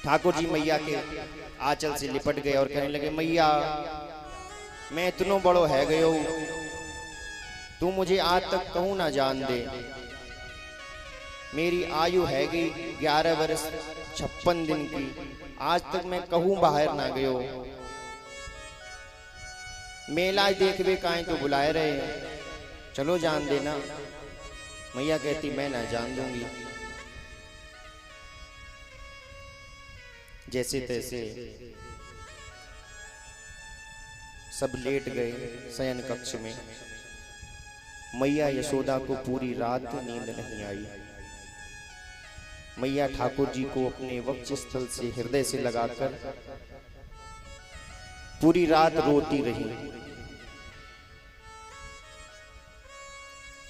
ठाकुर जी मैया के आंचल से लिपट गए और कहने लगे, मैया मैं इतनो बड़ो है गयो, तू मुझे आज तक कहूं ना जान दे। मेरी आयु है गई 11 वर्ष 56 दिन की, आज तक मैं कहूं बाहर ना गयो। मेला देखवे काहे तो बुलाए रहे, चलो जान देना। मैया कहती, मैं ना जान दूंगी। जैसे तैसे सब लेट गए शयन कक्ष में। मैया यशोदा को पूरी रात नींद नहीं आई। मैया ठाकुर जी को अपने वक्ष स्थल से हृदय से लगाकर पूरी रात रोती रही।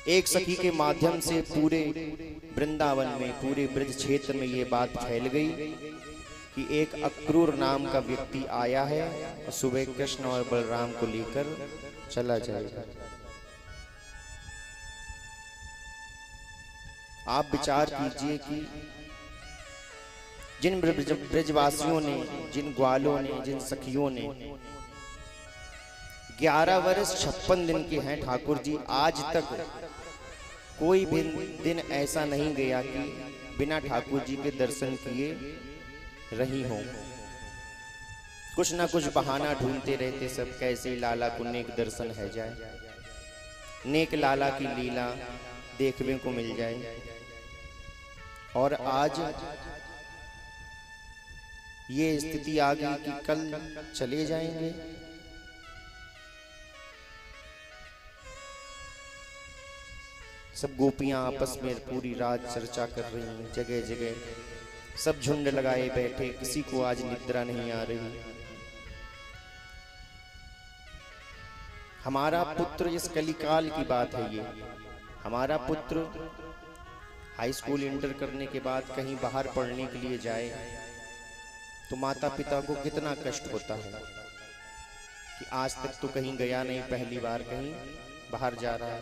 एक सखी के माध्यम से पूरे वृंदावन में, पूरे ब्रज क्षेत्र में ये बात फैल गई कि एक अक्रूर नाम का व्यक्ति आया है और सुबह कृष्ण और बलराम को लेकर चला जाएगा। आप विचार कीजिए कि जिन ब्रजवासियों ने, जिन ग्वालों ने, जिन सखियों ने 11 वर्ष 56 दिन के हैं ठाकुर जी, आज तक कोई भी दिन ऐसा नहीं गया कि बिना ठाकुर जी के दर्शन किए रही हों। कुछ ना कुछ बहाना ढूंढते रहते सब, कैसे लाला को नेक दर्शन है जाए, नेक लाला की लीला देखने को मिल जाए। और आज ये स्थिति आ गई कि कल चले जाएंगे। सब गोपियां आपस में पूरी रात चर्चा कर रही हैं, जगह जगह सब झुंड लगाए बैठे, किसी को आज निद्रा नहीं आ रही। हमारा पुत्र, इस कलिकाल की बात है ये, हमारा पुत्र हाई स्कूल इंटर करने के बाद कहीं बाहर पढ़ने के लिए जाए तो माता पिता को कितना कष्ट होता है कि आज तक तो कहीं गया नहीं, पहली बार कहीं बाहर जा रहा है,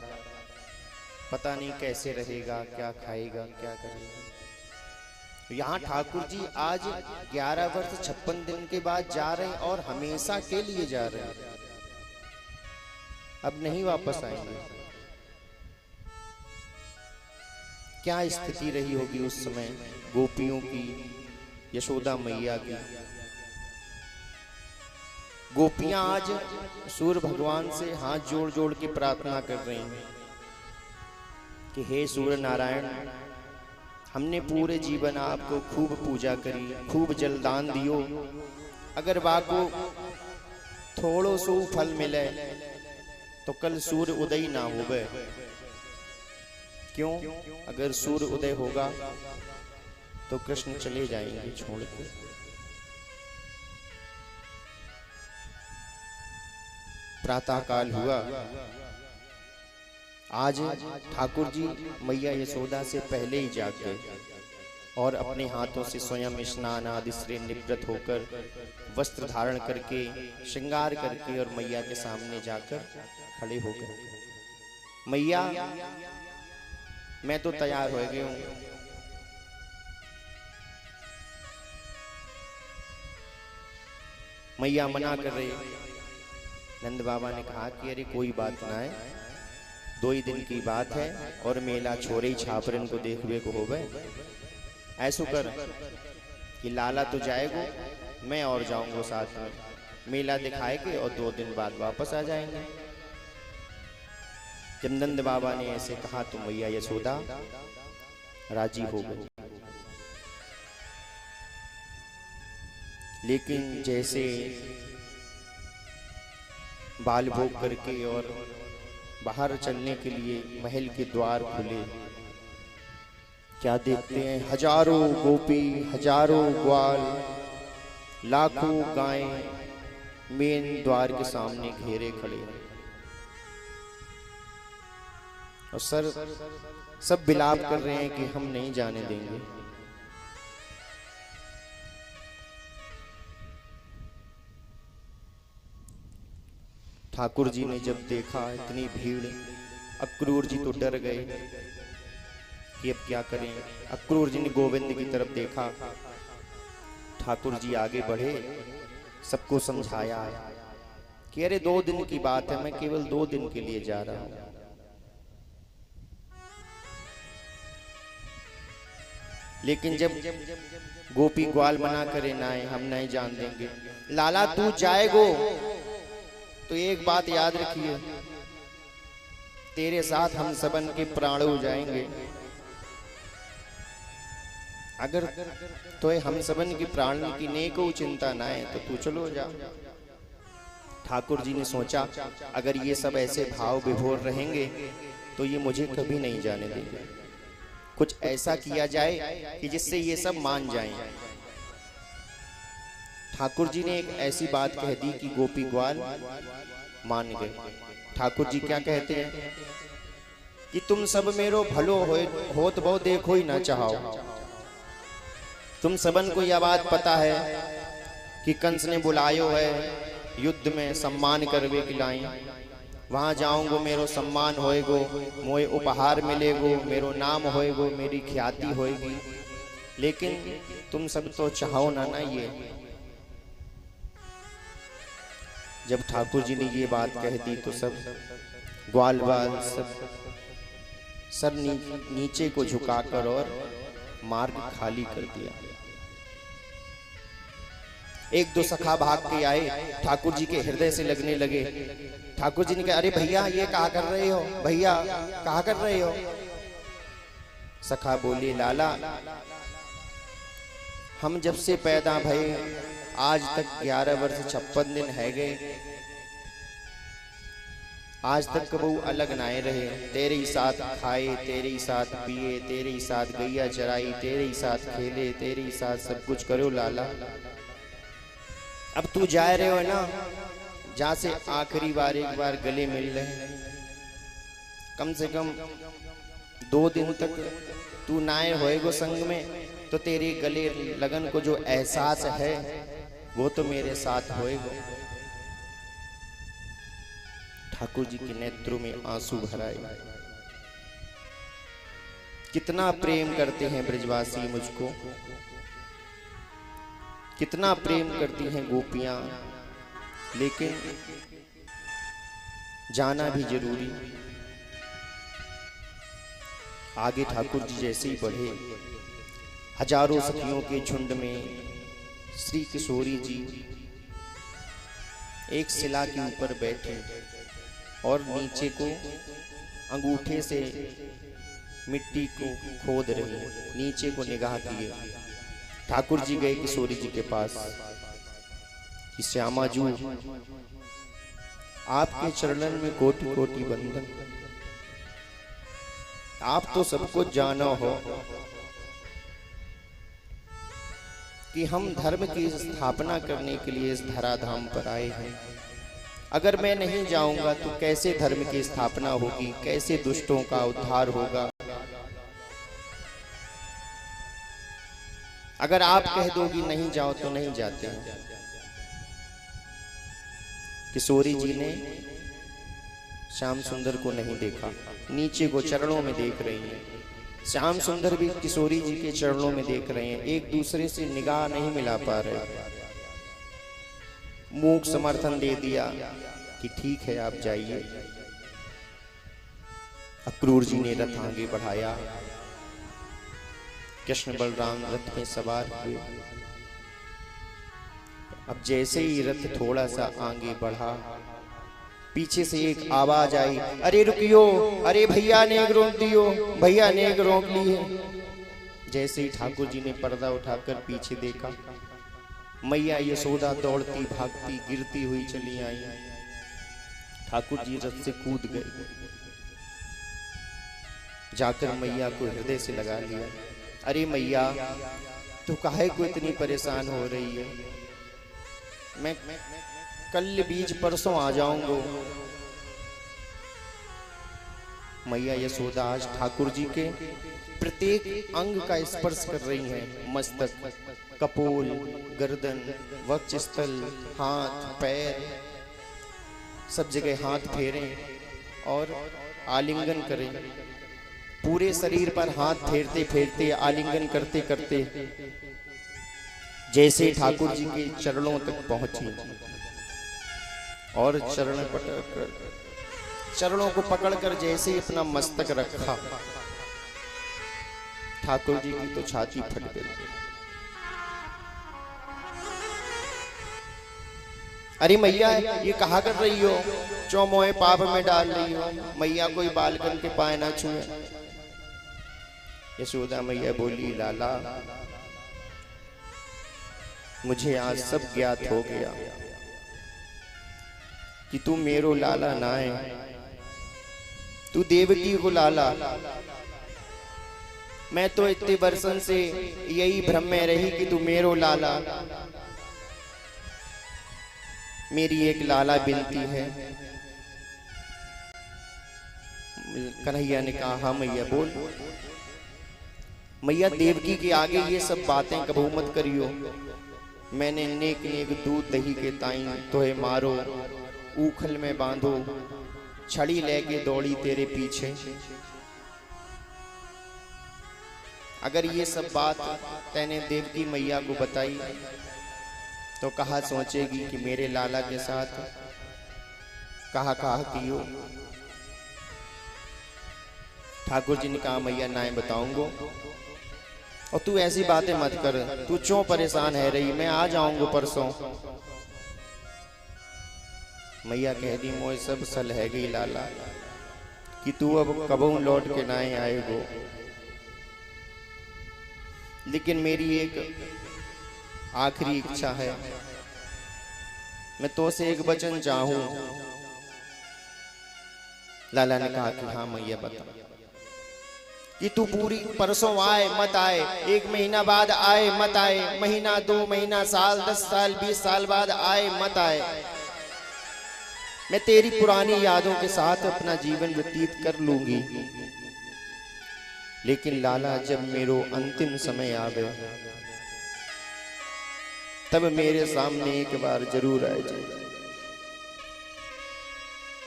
पता नहीं कैसे रहेगा, क्या खाएगा, क्या करेगा। यहाँ ठाकुर जी आज 11 वर्ष 56 दिन के बाद जा रहे हैं और हमेशा के लिए जा रहे हैं, अब नहीं वापस आएंगे। क्या स्थिति रही होगी उस समय गोपियों की, यशोदा मैया की। गोपियां आज सूर्य भगवान से हाथ जोड़ जोड़ के प्रार्थना कर रही हैं कि हे सूर्य नारायण, हमने पूरे जीवन आपको खूब पूजा करी, खूब जलदान दियो, अगर वाको थोड़ो सो फल मिले तो कल सूर्य उदय ना होवे। क्यों? अगर सूर्य उदय होगा तो कृष्ण चले जाएंगे छोड़ के। प्रातः काल हुआ। आज ठाकुर जी मैया यशोदा से पहले ही जाग गए और अपने हाथों से स्वयं स्नान आदि से निवृत्त होकर वस्त्र धारण करके, श्रृंगार करके और मैया के सामने जाकर खड़े हो गए। मैया मैं तो तैयार हो गई हूं। मैया मना कर रही। नंद बाबा ने कहा कि अरे कोई बात ना है, 2 ही दिन की बात है और मेला छोरे छापरन को देखवे को होवे। ऐसो कर कि लाला तो जाएगो, मैं और जाऊंगा साथ में, मेला दिखाएंगे और 2 दिन बाद वापस आ जाएंगे। जब नंद बाबा ने ऐसे कहा तो मैया यशोदा राजी हो गई। लेकिन जैसे बाल भोग करके और बाहर चलने के लिए महल के द्वार खुले, क्या देखते हैं, हजारों गोपी, हजारों ग्वाल, लाखों गायें मेन द्वार के सामने घेरे खड़े हैं और सब विलाप कर रहे हैं कि हम नहीं जाने देंगे। ठाकुर जी ने जब देखा इतनी भीड़, अक्रूर जी तो डर गए कि अब क्या करें। अक्रूर जी ने गोविंद की तरफ देखा, ठाकुर जी आगे बढ़े, सबको समझाया कि अरे 2 दिन की बात है, मैं केवल 2 दिन के लिए जा रहा हूं। लेकिन जब गोपी ग्वाल मना करे, नाए हम नहीं जान देंगे, लाला तू जाएगो तो एक बात याद रखिए, तेरे साथ हम सबन के प्राण हो जाएंगे। अगर तो हम सबन की प्राण की नेको चिंता ना है तो तू चलो जा। ठाकुर जी ने सोचा अगर ये सब ऐसे भाव विभोर रहेंगे तो ये मुझे कभी नहीं जाने देंगे। कुछ ऐसा किया जाए कि जिससे ये सब मान जाएं। ठाकुर जी ने एक ऐसी बात कह दी कि गोपी ग्वाल मान गए। ठाकुर जी क्या कहते हैं कि तुम सब मेरो भलो होत बहु देखो ही ना चाहो। तुम सबन को यह बात पता है कि कंस ने बुलायो है युद्ध में सम्मान करवे की लाई। वहां जाऊंगो मेरो सम्मान होएगो, मोए उपहार मिलेगो, मेरो नाम होएगो, मेरी ख्याति होएगी। लेकिन तुम सब तो चाहो ना ये। जब ठाकुर जी ने ये बात कह दी तो सब ग्वाल बाल सब सर नीचे को झुकाकर और मार्ग खाली कर दिया। एक दो सखा भाग के आए, ठाकुर जी के हृदय से लगने लगे। ठाकुर जी ने कहा अरे भैया ये कहा कर रहे हो, भैया कहा कर रहे हो। सखा बोली लाला हम जब से पैदा भये आज तक 11 वर्ष 56 दिन है गए, आज तक कबू अलग नाए रहे। तेरे ही साथ खाए, तेरे ही साथ पिए, तेरे ही साथ गैया चराई, तेरे ही साथ खेले, तेरे ही साथ सब कुछ करो लाला। अब तू जा रहे हो ना, जहां से आखिरी बार एक बार गले मिल रहे, कम से कम 2 दिन तक तू नाए होएगो संग में, तो तेरे गले लगन को जो एहसास है वो तो मेरे साथ होएगो। ठाकुर जी के नेत्रों में आंसू भराए। कितना प्रेम करते हैं ब्रजवासी मुझको, कितना प्रेम करती हैं गोपियां, लेकिन जाना भी जरूरी। आगे ठाकुर जी जैसे ही बढ़े, हजारों सखियों के झुंड में श्री किशोरी जी एक शिला के ऊपर बैठे और नीचे को अंगूठे से मिट्टी को खोद रही, नीचे को निगाह किए। ठाकुर जी गए किशोरी जी के पास कि श्यामा जू आपके चरणन में कोटि कोटि बंदन, आप तो सबको जाना हो कि हम धर्म की स्थापना करने के लिए इस धराधाम पर आए हैं। अगर मैं नहीं जाऊंगा तो कैसे धर्म की स्थापना होगी, कैसे दुष्टों का उद्धार होगा। अगर आप कह दोगी नहीं जाओ तो नहीं जाते हैं। किशोरी जी ने श्याम सुंदर को नहीं देखा, नीचे को चरणों में देख रही हैं। श्याम सुंदर भी किशोरी जी के चरणों में देख रहे हैं, एक दूसरे से निगाह नहीं मिला पा रहे। मूक समर्थन दे दिया कि ठीक है आप जाइए। अक्रूर जी ने रथ आगे बढ़ाया, कृष्ण बलराम रथ में सवार हुए। अब जैसे ही रथ थोड़ा सा आगे बढ़ा, पीछे से एक आवाज आई, अरे रुकियो, अरे भैया ने रोक दियो, भैया ने रोक ली है। जैसे ही ठाकुर जी ने पर्दा उठाकर पीछे देखा, मैया यशोदा दौड़ती भागती गिरती हुई चली आई। ठाकुर जी रथ से कूद गए, जाकर मैया को हृदय से लगा लिया। अरे मैया तू काहे को इतनी परेशान हो रही है, मैं कल बीज परसों आ जाऊंगा। मैया यशोदा आज ठाकुर जी के प्रत्येक अंग का स्पर्श कर रही हैं, मस्तक, कपोल, गर्दन, वक्षस्थल, हाथ, पैर, सब जगह हाथ फेरें और आलिंगन करें। पूरे शरीर पर हाथ फेरते फेरते, आलिंगन करते करते जैसे ही ठाकुर जी के चरणों तक पहुंची और चरणों को पकड़कर जैसे ही अपना मस्तक रखा, ठाकुर जी की तो छाती फट गई। अरे मैया ये कहा कर रही हो, चौमोए पाप में डाल रही हो, मैया कोई बालकन के पाए ना छुए। यशोदा मैया बोली, लाला मुझे आज सब ज्ञात हो गया कि तू मेरो लाला ना है, तू देवकी को लाला। मैं तो इतने बरसन से यही भ्रम में रही कि तू मेरो लाला। मेरी एक लाला बिनती है। कन्हैया ने कहा, हाँ मैया बोल। मैया देवकी के आगे ये सब बातें कबू मत करियो। मैंने नेक नेक दूध दही के ताई तोहे मारो, ऊखल में बांधो, छड़ी लेके दौड़ी तेरे पीछे। अगर ये सब बात तैने देवकी मैया को बताई तो कहा सोचेगी कि मेरे लाला के साथ कहा कियो। ठाकुर जी ने कहा, मैया नाय बताऊंगो, और तू ऐसी बातें मत कर, तू क्यों परेशान है रही, मैं आ जाऊंगा परसों। मैया कह दी, मोए सब सल है गई लाला कि तू अब कबू लौट के ना आएगो, लेकिन मेरी एक आखिरी इच्छा है। मैं तो से एक वचन चाहूं। लाला ने कहा कि हाँ मैया बता, कि तू पूरी परसों आए मत आए, 1 महीना बाद आए मत आए, महीना 2 महीना साल 10 साल 20 साल बाद आए मत आए, मैं तेरी पुरानी यादों के साथ अपना जीवन व्यतीत कर लूंगी। लेकिन लाला जब मेरो अंतिम समय आवे तब मेरे सामने एक बार जरूर आए जाए।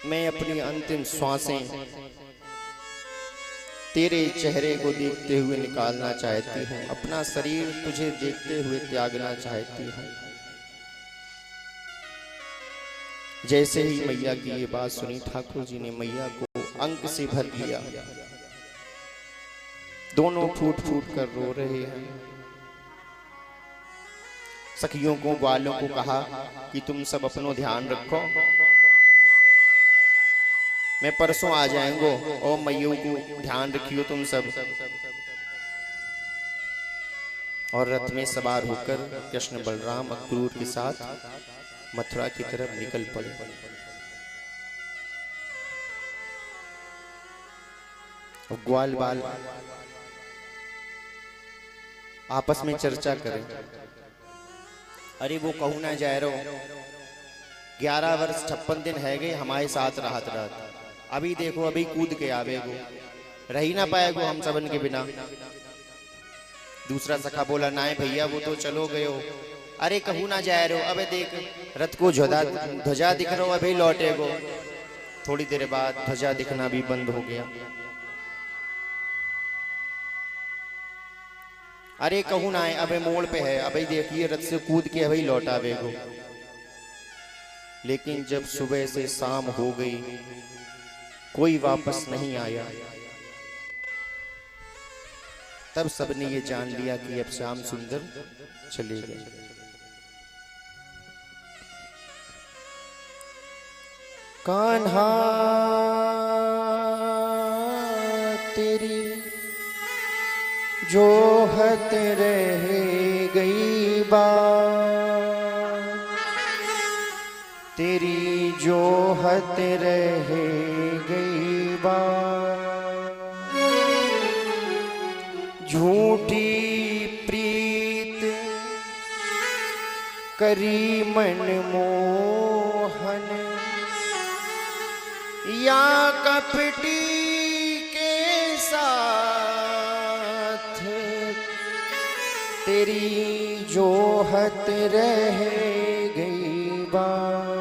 मैं अपनी अंतिम श्वासें तेरे चेहरे को देखते हुए निकालना चाहती हूँ, अपना शरीर तुझे देखते हुए त्यागना चाहती हूँ। जैसे ही मैया की ये बात सुनी, ठाकुर जी ने मैया को अंक से भर लिया। दोनों फूट फूट कर रो रहे हैं। सखियों को ग्वालों को कहा कि तुम सब अपनो ध्यान रखो, मैं परसों आ जाएंगो, और मैयों को ध्यान रखियो तुम सब। और रथ में सवार होकर कृष्ण बलराम अक्रूर के साथ मथुरा की तरफ निकल पड़े। और ग्वाल बाल आपस में चर्चा करें, अरे वो कहू ना जाए रो, 11 वर्ष 56 दिन है गए हमारे साथ रहत, अभी देखो अभी कूद के आवेगो, रही ना पाएगो हम सबन के बिना। दूसरा सखा बोला, ना भैया वो तो चलो गए हो। अरे कहू ना जाए रो, अबे देख रथ को ध्वजा दिख रहा हो, अभी लौटेगो। थोड़ी देर बाद ध्वजा दिखना भी बंद हो गया। अरे कहू ना है, अबे मोड़ पे है, अबे देखिए रथ से कूद के अभी लौटावेगो। लेकिन जब सुबह से शाम हो गई, कोई वापस नहीं आया। तब सबने ये जान लिया कि अब श्याम सुंदर चले गए। कान्हा तेरी जोहत रह गई बात, तेरी जोहत रह गई बात। झूठी प्रीत करी मनमोहन, या कपटी के साथ तेरी जोहत रह गई बात।